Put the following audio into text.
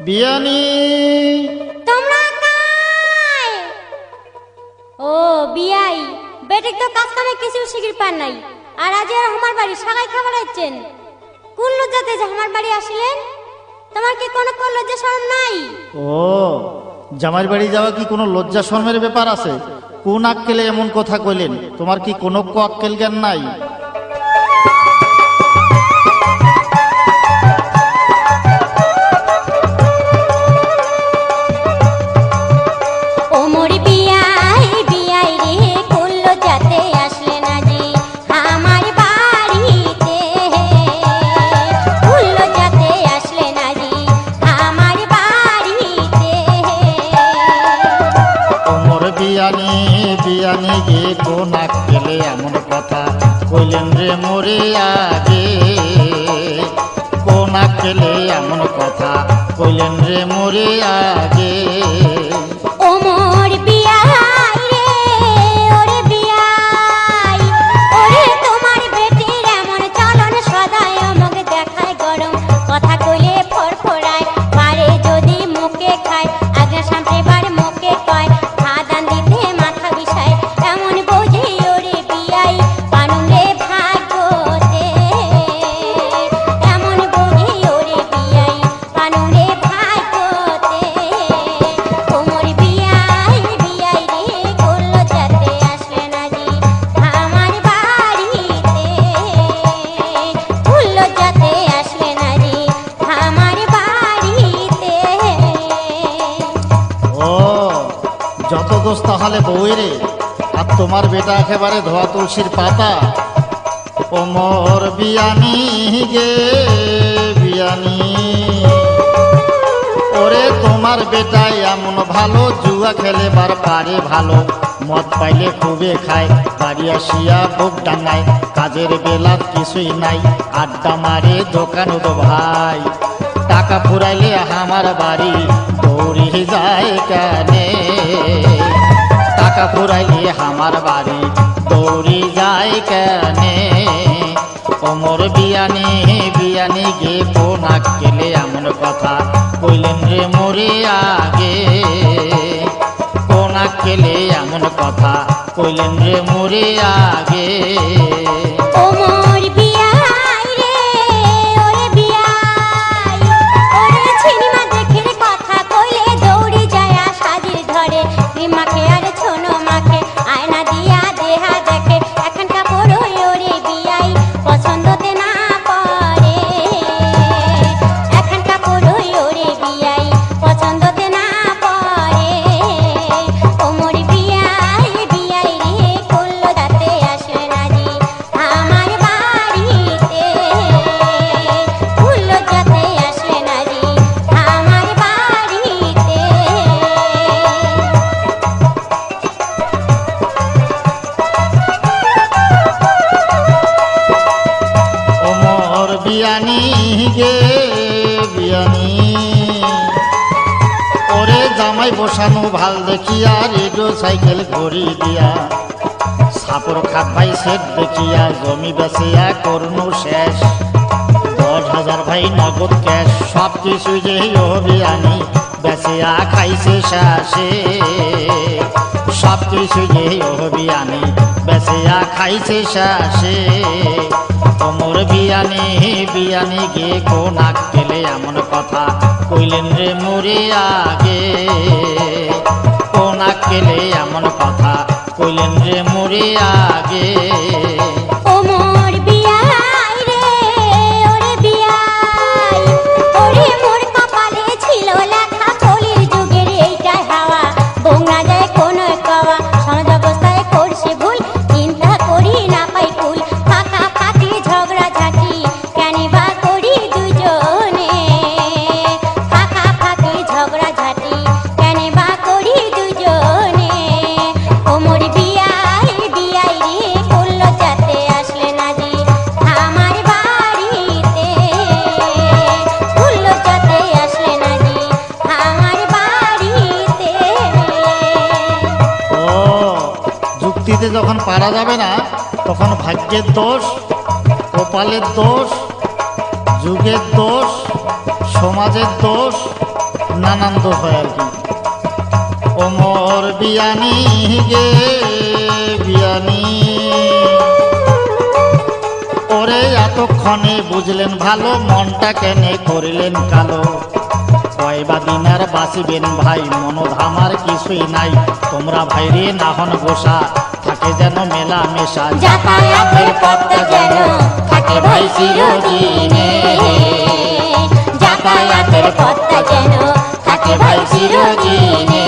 বিয়ানি তোমরা কাই? ও বিয়াই বেটিক তো কাজ কামে কিছু শিখির পান নাই, আর আজ আর আমার বাড়ি সাগাই খাবার আইছেন। কোন লজ্জাতে যে আমার বাড়ি আসিলেন? তোমার কি কোনো লজ্জা শরম নাই? ও জামাইর বাড়ি যাওয়া কি কোনো লজ্জা শর্মের ব্যাপার আছে? কোন আক্কেলে এমন কথা কইলেন? তোমার কি কোনো আক্কেল জ্ঞান নাই? বিয়ানি বিয়ানি গে কোন আক্কেলে এমন কথা কইলেন রে মোরে আগে? কোন আক্কেলে এমন কথা কইলেন রে মোরে আগে? ও মোর বিয়াই রে, ওরে বিয়াই, ওরে তোমার বেটির এমন চলন সদাই আমাকে দেখায় গরম, কথা কইলে ফরফরায়, পারে যদি মুখে খায়, আগে সামনে বার মুখে কয়, খাদান দিতে মাথা বিষায়, এমন বোঝে ওরে বিয়াই পানুলে ভাগতে, এমন বোঝে ওরে বিয়াই পানুলে ভাগতে। ওমর বিয়াই বিয়াই রে করলো যাতে আসলে না জি আমার বাড়িতে, করলো যাতে আসলে না জি আমার বাড়িতে। ও যত দোষ তাহলে বউরে, আর তোমার বেটা একেবারে ধোয়া তুলসীর পাতা। ওমর বিয়ানি গে বিয়ানি, ওরে তোমার বেটাই এমন ভালো, জুয়া খেলেবার পারে ভালো, মদ পাইলে খুবে খায়, বাড়ি আসিয়া বুক ডাঙায়, কাজের বেলা কিছুই নাই, আড্ডা মারে দোকান তো ভাই, টাকা ফুরাইলে আমার বাড়ি দৌড়ি যায় কানে, টাকা ফুরাইলে আমার বাড়ি দৌড়ি যায় কানে। ওমর বিয়ানি বিয়ানি গে কোন আক্কেলে এমন কথা কইলেন রে মোরে আগে? কোন আক্কেলে এমন কথা কইলেন রে মোরে আগে? ওমর বিয়াই রে, ওরে বিয়াই, ওরে ছিনিমা দেখে কথা কইলে দৌড়ি যায় সাজির ধরে, মাকে আর ছোনো মাকে আয়না দিয়া দেহা দেখে, এখন কাপড় ওরে বিয়াই পছন্দতে না পড়ে, এখন কাপড় ওরে বিয়াই পছন্দতে না পড়ে। ওমর বিয়াই বিয়াই রে করলো যাতে আসলে না জি আমার বাড়িতে, করলো যাতে আসলে না জি আমার বাড়িতে। ওমর বিয়ানি গে বিয়ানি, ওরে জামাই বসানো ভাল দেখিয়া, রেডিও সাইকেল ঘড়ি দিয়া, সাপর খাপাই সেট দেখিয়া, জমি বেচিয়া করনু শেষ, 10,000 ভাই নগদ ক্যাশ, সব কিছু যে ও বিয়ানি বেচিয়া খাইছে শাসে, সব কিছু যে ও বিয়ানি বেচিয়া খাইছে শাসে। ওমর বিয়ানি বিয়ানি গে কোন আক্কেলে এমন কথা কইলেন রে মোরে আগে? কোন আক্কেলে এমন কথা কইলেন রে মোরে আগে? ওমর বিয়াই রে, ওরে বিয়াই, ওরে মোর কপালে ছিল লেখা কলির যুগের এইটা হাওয়া, বোংরা যায় কোন কওয়া, সমাজ অবস্থায় করছে ভুল, চিন্তা করি না পাই কুল, ফাঁকা ফাঁকি ঝগড়া ঝাঁটি কেন বা করি দুজনে, ফাঁকা ফাঁকি ঝগড়া ঝাঁটি কেন বা করি দুজনে। ওমর বিয়াই বিয়াই রে করলো যাতে আসলে না জি আমার বাড়িতে, করলো যাতে আসলে না জি আমার বাড়িতে। ও যুক্তিতে যখন পারা যাবে না, তখন ভাগ্যের দোষ, কপালের দোষ, যুগের দোষ, সমাজের দোষ, নানান দোষ হয় আর কি। ওমর বিয়ানি গে বিয়ানি, ওরে এতক্ষণে বুঝলেন ভালো, মনটা কেনে করিলেন কালো। কয়বা দিনার বাঁচিবেন ভাই, মনোধামার কিছুই নাই। তোমরা ভাইরে না হন গোসা, থাকে যেন মেলা মেশা। যাতায়াতের পথটা যেন থাকে ভাই চিরদিনে, যাতায়াতের পথটা যেন থাকে ভাই চিরদিনে।